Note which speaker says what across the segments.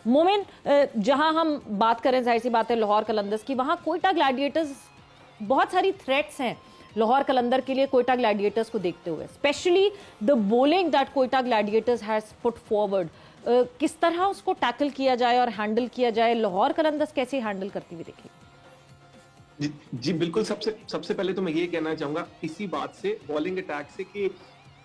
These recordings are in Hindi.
Speaker 1: मोमिन, जहां हम बात करें जाहिर सी बात है लाहौर कलंदर्स की, वहां कोयटा ग्लैडिएटर्स बहुत सारी थ्रेट्स हैं लाहौर कलंदर के लिए कोयटा ग्लैडिएटर्स को देखते हुए, specially the bowling that Quetta Gladiators has put forward. किस तरह उसको टैकल किया जाए और हैंडल किया जाए, लाहौर कलंदर्स कैसे हैंडल करती हुई देखेगी?
Speaker 2: जी बिल्कुल। सबसे पहले तो मैं ये कहना चाहूंगा इसी बात से, बॉलिंग अटैक से, कि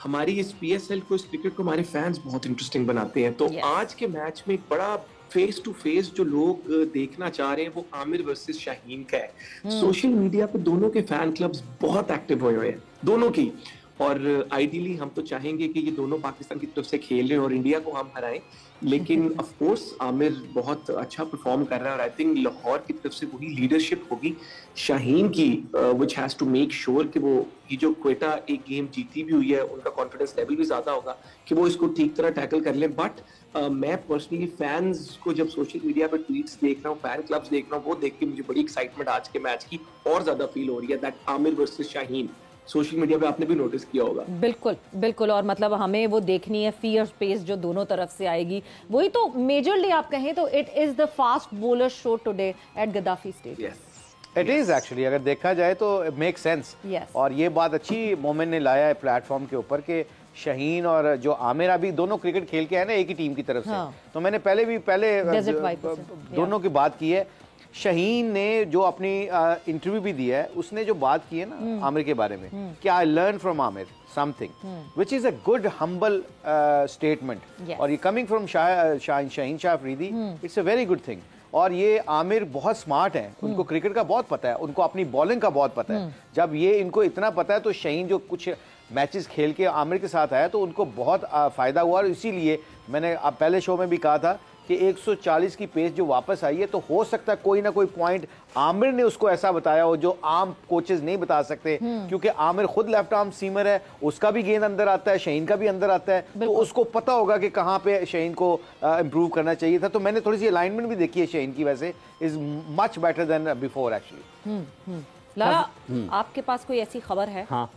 Speaker 2: हमारी इस पीएसएल को, इस क्रिकेट को हमारे फैंस बहुत इंटरेस्टिंग बनाते हैं। तो आज के मैच में एक बड़ा फेस टू फेस जो लोग देखना चाह रहे हैं वो आमिर वर्सेस शाहीन का है। सोशल मीडिया पे दोनों के फैन क्लब्स बहुत एक्टिव हुए हैं, दोनों की। और आइडियली हम तो चाहेंगे कि ये दोनों पाकिस्तान की तरफ से खेलें और इंडिया को हम हराएं, लेकिन ऑफ कोर्स आमिर बहुत अच्छा परफॉर्म कर रहा है और आई थिंक लाहौर की तरफ से वही लीडरशिप होगी शाहीन की, which has to make sure कि वो ये जो क्वेटा एक गेम जीती भी हुई है, उनका कॉन्फिडेंस लेवल भी ज्यादा होगा कि वो इसको ठीक तरह टैकल कर लें। बट मैं पर्सनली फैंस को जब सोशल मीडिया पर ट्वीट्स देख रहा हूँ, फैन क्लब्स देख रहा हूँ, वो देख के मुझे बड़ी एक्साइटमेंट आज के मैच की और ज्यादा फील हो रही है। That Aamir versus Shaheen social media पे आपने भी नोटिस किया होगा।
Speaker 1: बिल्कुल बिल्कुल, और मतलब हमें वो देखनी है फियर पेस जो दोनों तरफ से आएगी। वही तो मेजरली आप कहें तो it is the fast bowler show today at Gaddafi stadium.
Speaker 3: It is actually, अगर देखा जाए तो मेक सेंस। और ये बात अच्छी मोमेंट ने लाया है प्लेटफॉर्म के ऊपर कि शाहीन और जो आमिर अभी दोनों क्रिकेट खेल के आए ना एक ही टीम की तरफ से। तो मैंने पहले दोनों की बात की है। शाहीन ने जो अपनी इंटरव्यू भी दिया है, उसने जो बात की है ना आमिर के बारे में कि I learn from Aamir something which is a good humble statement, और ये coming from Shaheen Shah Afridi, it's a very good thing. और ये आमिर बहुत स्मार्ट है, उनको क्रिकेट का बहुत पता है, उनको अपनी बॉलिंग का बहुत पता है। जब ये इनको इतना पता है तो शाहीन जो कुछ मैचेस खेल के आमिर के साथ आया तो उनको बहुत फायदा हुआ। और इसीलिए मैंने पहले शो में भी कहा था कि 140 की पेस जो वापस आई है, तो हो सकता है कोई ना कोई पॉइंट आमिर ने उसको ऐसा बताया हो जो आम कोचेस नहीं बता सकते, क्योंकि आमिर खुद लेफ्ट आर्म सीमर है, उसका भी गेंद अंदर आता है, शाहीन का भी अंदर आता है, तो उसको पता होगा कि कहाँ पे शाहीन को इम्प्रूव करना चाहिए था। तो मैंने थोड़ी सी अलाइनमेंट भी देखी है शाहीन की, वैसे is much better than before actually.
Speaker 1: Lala, आपके पास कोई ऐसी खबर है?
Speaker 4: हाँ।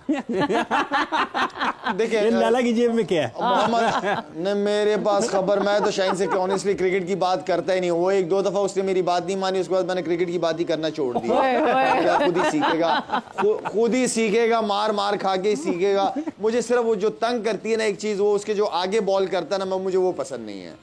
Speaker 5: देखिए
Speaker 4: लाला की जेब में क्या है?
Speaker 5: मोहम्मद मेरे पास खबर, मैं तो शाहीन से ऑनेस्टली क्रिकेट की बात करता ही नहीं। वो एक दो दफा उसने मेरी बात नहीं मानी, उसके बाद मैंने क्रिकेट की बात ही करना छोड़ दिया। खुद ही सीखेगा, खुद ही सीखेगा, मार मार खा के ही सीखेगा। मुझे सिर्फ वो जो तंग करती है ना एक चीज, वो उसके जो आगे बॉल करता है ना, मुझे वो पसंद नहीं है।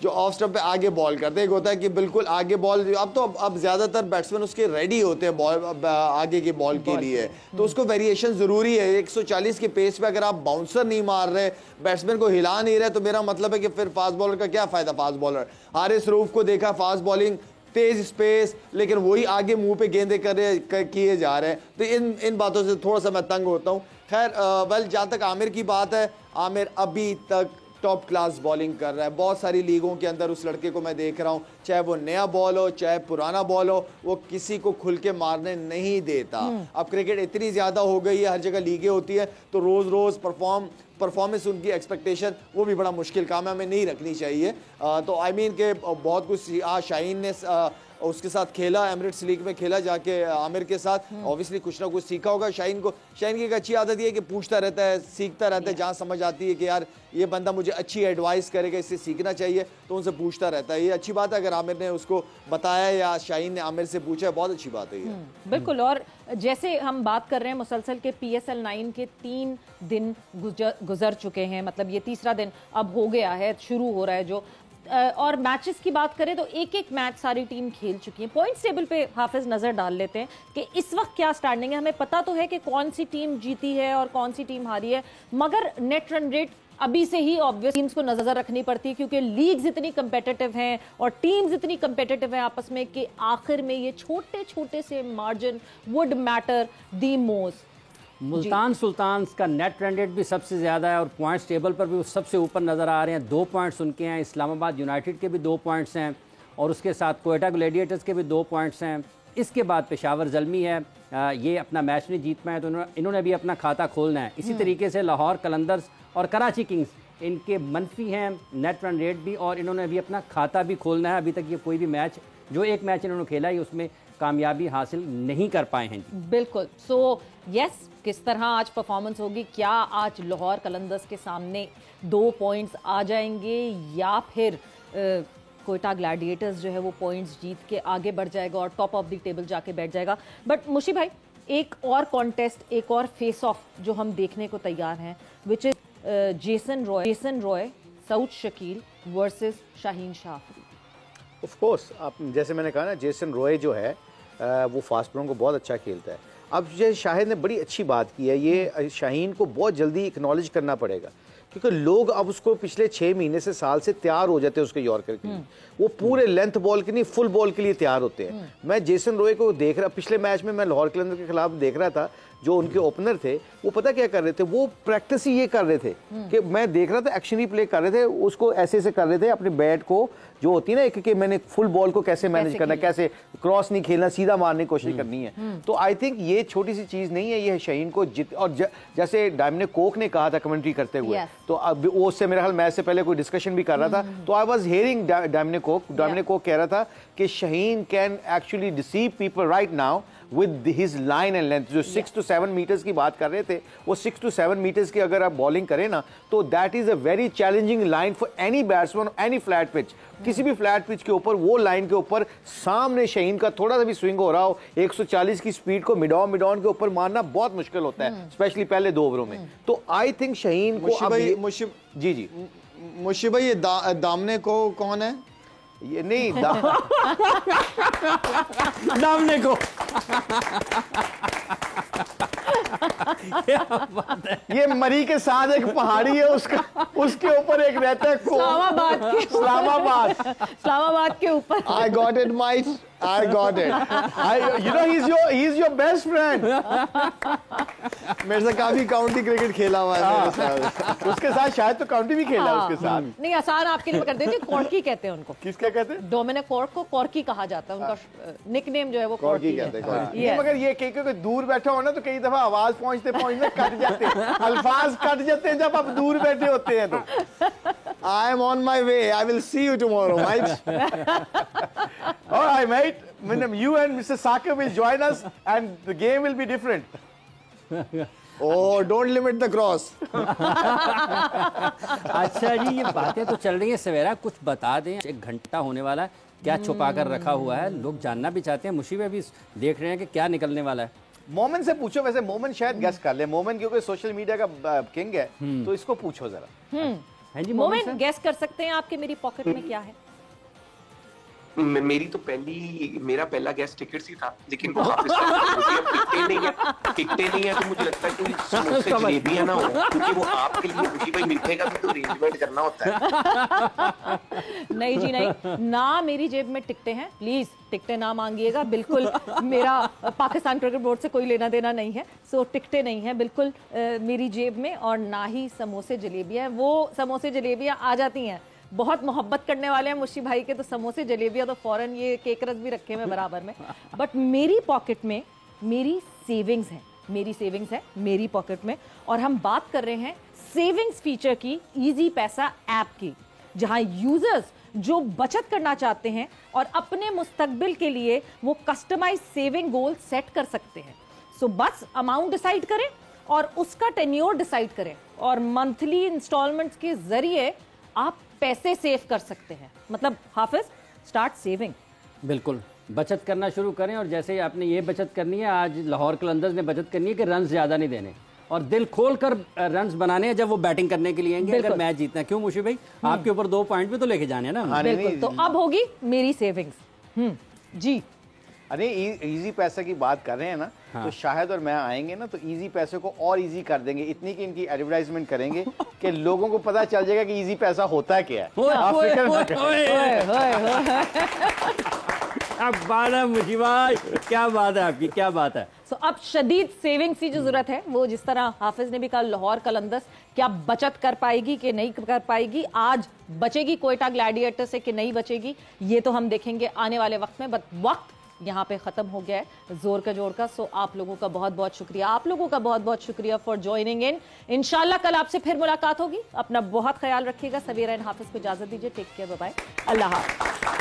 Speaker 5: जो ऑफ स्टंप पे आगे बॉल करते हैं, होता है कि बिल्कुल आगे बॉल, अब ज्यादातर बैट्समैन उसके रेडी होते हैं बॉल आगे की बॉल के लिए, तो उसको वेरिएशन जरूरी है। 140 के पेस पे अगर आप बाउंसर नहीं मार रहे, बैट्समैन को हिला नहीं रहे, तो मेरा मतलब है कि फिर फास्ट बॉलर का क्या फायदा। फास्ट बॉलर हारिस रऊफ को देखा, फास्ट बॉलिंग, तेज स्पेस, लेकिन वही आगे मुंह पे गेंदे किए जा रहे हैं। तो इन बातों से थोड़ा सा मैं तंग होता हूँ। खैर वेल, जहाँ तक आमिर की बात है, आमिर अभी तक टॉप क्लास बॉलिंग कर रहा है। बहुत सारी लीगों के अंदर उस लड़के को मैं देख रहा हूँ, चाहे वो नया बॉल हो चाहे पुराना बॉल हो, वो किसी को खुल के मारने नहीं देता। अब क्रिकेट इतनी ज्यादा हो गई है, हर जगह लीगें होती है, तो रोज रोज परफॉर्मेंस उनकी एक्सपेक्टेशन वो भी बड़ा मुश्किल काम है, हमें नहीं रखनी चाहिए। तो आई मीन के बहुत कुछ शाहीन ने उसके साथ खेला, एमिरेट्स लीग में खेला जाके आमिर के साथ, ऑब्वियसली कुछ ना कुछ सीखा होगा शाहीन को। शाहीन की एक अच्छी आदत ये है कि पूछता रहता है, सीखता रहता है, जहाँ समझ आती है कि यार ये बंदा मुझे अच्छी एडवाइस करेगा, इससे सीखना चाहिए, तो उनसे पूछता रहता है। ये अच्छी बात है, अगर आमिर ने उसको बताया या शाहीन ने आमिर से पूछा, बहुत अच्छी बात है ये।
Speaker 1: बिल्कुल। और जैसे हम बात कर रहे हैं मुसलसल के PSL 9 के 3 दिन गुजर चुके हैं, मतलब ये तीसरा दिन अब हो गया है, शुरू हो रहा है जो, और मैचेस की बात करें तो एक एक मैच सारी टीम खेल चुकी है। पॉइंट्स टेबल पे हाफिज नजर डाल लेते हैं कि इस वक्त क्या स्टैंडिंग है। हमें पता तो है कि कौन सी टीम जीती है और कौन सी टीम हारी है, मगर नेट रन रेट अभी से ही ऑब्वियस टीम्स को नजर रखनी पड़ती है, क्योंकि लीग्स इतनी कंपेटिटिव हैं और टीम्स इतनी कंपेटिटिव हैं आपस में कि आखिर में ये छोटे छोटे से margin would matter the most.
Speaker 4: Multan Sultans का नेट रन रेट भी सबसे ज़्यादा है और पॉइंट्स टेबल पर भी वो सबसे ऊपर नज़र आ रहे हैं। 2 पॉइंट्स उनके हैं, इस्लामाबाद यूनाइटेड के भी 2 पॉइंट्स हैं और उसके साथ कोयटा ग्लैडिएटर्स के भी 2 पॉइंट्स हैं। इसके बाद पेशावर ज़ल्मी है, ये अपना मैच नहीं जीत पाए, तो इन्होंने भी अपना खाता खोलना है। इसी तरीके से लाहौर कलंदर्स और कराची किंग्स, इनके मनफी हैं नेट रन रेट भी, और इन्होंने अभी अपना खाता भी खोलना है। अभी तक ये कोई भी मैच, जो एक मैच इन्होंने खेला है, उसमें कामयाबी हासिल नहीं कर पाए हैं।
Speaker 1: बिल्कुल। सो यस, किस तरह आज परफॉर्मेंस होगी? क्या आज लाहौर कलंदर्स के सामने 2 पॉइंट्स आ जाएंगे या फिर कोयटा ग्लैडिएटर्स जो है वो पॉइंट्स जीत के आगे बढ़ जाएगा और टॉप ऑफ द टेबल जाके बैठ जाएगा। बट मुशी भाई, एक और कॉन्टेस्ट, एक और फेस ऑफ जो हम देखने को तैयार हैं, which is Jason Roy Saud Shakeel versus Shaheen Shah Afridi.
Speaker 3: Of course, आप जैसे मैंने कहा ना, जेसन रॉय जो है वो फास्ट बॉलर को बहुत अच्छा खेलता है। अब ये शाहिद ने बड़ी अच्छी बात की है, ये शाहीन को बहुत जल्दी एक्नॉलेज करना पड़ेगा, क्योंकि लोग अब उसको पिछले 6 महीने से साल से तैयार हो जाते हैं उसके यॉर्कर के लिए। वो पूरे लेंथ बॉल के नहीं, फुल बॉल के लिए तैयार होते हैं। मैं जेसन रॉय को देख रहा, पिछले मैच में मैं लाहौर कलंदर के खिलाफ देख रहा था, जो उनके ओपनर थे वो पता क्या कर रहे थे, वो प्रैक्टिस ही ये कर रहे थे कि मैं देख रहा था एक्शन ही प्ले कर रहे थे, उसको ऐसे ऐसे कर रहे थे अपने बैट को, जो होती है ना कि मैंने फुल बॉल को कैसे मैनेज करना, कैसे क्रॉस नहीं खेलना, सीधा मारने की कोशिश करनी है। तो आई थिंक ये छोटी सी चीज नहीं है, ये शाहीन को और जैसे डोमिनिक कोक ने कहा था कमेंट्री करते हुए, तो अब वो उससे मेरे ख्याल मैच से पहले कोई डिस्कशन भी कर रहा था, तो आई वाज हियरिंग डोमिनिक कोक कह रहा था कि Shaheen can actually deceive people right now with his line and length. जो 6 to 7 मीटर्स की बात कर रहे थे, वो 6 to 7 मीटर्स की अगर आप बॉलिंग करें ना, तो that is a very challenging line for any batsman, any flat pitch. किसी भी फ्लैट पिच के ऊपर, वो लाइन के ऊपर सामने शाहीन का थोड़ा सा भी स्विंग हो रहा हो, 140 की स्पीड को मिड ऑन के ऊपर मारना बहुत मुश्किल होता है, स्पेशली पहले 2 ओवरों में। तो आई थिंक शाहीन को जी
Speaker 5: मुशी भाई, ये दामने को कौन है?
Speaker 3: ये नहीं
Speaker 4: दामने को
Speaker 3: ये मरी के साथ एक पहाड़ी है, उसके ऊपर एक रहता है
Speaker 1: इस्लामाबाद के ऊपर।
Speaker 5: I got it, mate. I got it.
Speaker 3: You know, he's your best friend.
Speaker 5: मेरे से काफी काउंटी क्रिकेट खेला हुआ है मेरे साथ।
Speaker 3: उसके साथ शायद तो काउंटी भी खेला उसके साथ।
Speaker 1: नहीं, आसान आपके लिए कर देते, कॉर्की कहते हैं उनको।
Speaker 3: किसका कहते हैं?
Speaker 1: डोमिनिक कॉर्क को कॉर्की कहा जाता है, उनका निकनेम जो है वो कॉर्की कहते
Speaker 3: हैं। मगर ये कोई दूर बैठा हो ना, तो कई दफा आवाज पहुंचते कट जाते हैं, अल्फाज कट जाते हैं जब आप दूर बैठे होते हैं। तो
Speaker 5: I am on my way. I will see you tomorrow, mate.
Speaker 3: All right, mate. You and Mr. Saka will join us, and the game will be different.
Speaker 5: Oh, don't limit the cross.
Speaker 4: अच्छा जी, ये बातें तो चल रही हैं, सवेरा कुछ बता दें, 1 घंटा होने वाला है, क्या छुपा कर रखा हुआ है, लोग जानना भी चाहते हैं। मुशीब भी देख रहे हैं कि क्या निकलने वाला है।
Speaker 3: मोमिन से पूछो, वैसे मोमिन शायद गेस कर ले, मोमिन क्योंकि सोशल मीडिया का किंग है, तो इसको पूछो जरा।
Speaker 4: हाँ जी,
Speaker 1: मोमिन गैस कर सकते हैं आपके मेरी पॉकेट में क्या है?
Speaker 2: मेरी तो मेरा पहला गैस टिकट ही था, लेकिन वो वापस टिकटे नहीं है, तो मुझे लगता है कोई समोसे जलेबियां ना हो, क्योंकि वो आपके लिए मुझे भाई मिलने का भी तो अरेंजमेंट करना होता है।
Speaker 1: नहीं जी नहीं, ना मेरी जेब में टिकटे हैं, प्लीज टिकटे ना मांगिएगा, बिल्कुल मेरा पाकिस्तान क्रिकेट बोर्ड से कोई लेना देना नहीं है, सो टिकटे नहीं है बिल्कुल मेरी जेब में, और ना ही समोसे जलेबियां। वो समोसे जलेबियां आ जाती हैं, बहुत मोहब्बत करने वाले हैं मुशी भाई के, तो समोसे जलेबियां तो फौरन, ये केक रस भी रखे हैं बराबर में। बट मेरी पॉकेट में मेरी सेविंग्स है मेरी पॉकेट में, और हम बात कर रहे हैं सेविंग्स फीचर की, इजी पैसा ऐप की, जहां यूजर्स जो बचत करना चाहते हैं और अपने मुस्तकबिल के लिए वो कस्टमाइज सेविंग गोल सेट कर सकते हैं। सो बस अमाउंट डिसाइड करें और उसका टेन्योर डिसाइड करें, और मंथली इंस्टॉलमेंट्स के जरिए आप पैसे सेव कर सकते हैं। मतलब हाफिज, स्टार्ट सेविंग।
Speaker 4: बिल्कुल, बचत करना शुरू करें, और जैसे ही आपने ये बचत करनी है, आज लाहौर कलंदर्स ने बचत करनी है कि रन ज्यादा नहीं देने और दिल खोल कर रन बनाने हैं जब वो बैटिंग करने के लिए आएंगे, अगर मैच जीतना है। क्यों मुशी भाई, आपके ऊपर 2 पॉइंट भी तो लेके जाने हैं ना।
Speaker 1: बिल्कुल, तो अब होगी मेरी सेविंग्स। जी,
Speaker 3: अरे इजी पैसे की बात कर रहे हैं ना, हाँ। तो शाहिद और मैं आएंगे ना, तो इजी पैसे को और इजी कर देंगे, इतनी कि इनकी एडवर्टाइजमेंट करेंगे कि लोगों को पता चल जाएगा कि इजी पैसा होता क्या है।
Speaker 4: अब बात है मुझे भाई, क्या बात है आपकी, क्या बात है।
Speaker 1: अब शदीद सेविंग्स की जो जरूरत है, वो जिस तरह हाफिज ने भी कहा, लाहौर कलंदर्स क्या बचत कर पाएगी कि नहीं कर पाएगी, आज बचेगी कोयटा ग्लैडिएटर से कि नहीं बचेगी, ये तो हम देखेंगे आने वाले वक्त में। बट वक्त यहाँ पे ख़त्म हो गया है जोर का जोर का। सो आप लोगों का बहुत बहुत शुक्रिया, आप लोगों का बहुत बहुत शुक्रिया फॉर ज्वाइनिंग इन। इंशाल्लाह कल आपसे फिर मुलाकात होगी। अपना बहुत ख्याल रखिएगा। सवेरा एंड हाफिज को इजाजत दीजिए। टेक केयर, बाय बाय, अल्लाह हाफ़िज़।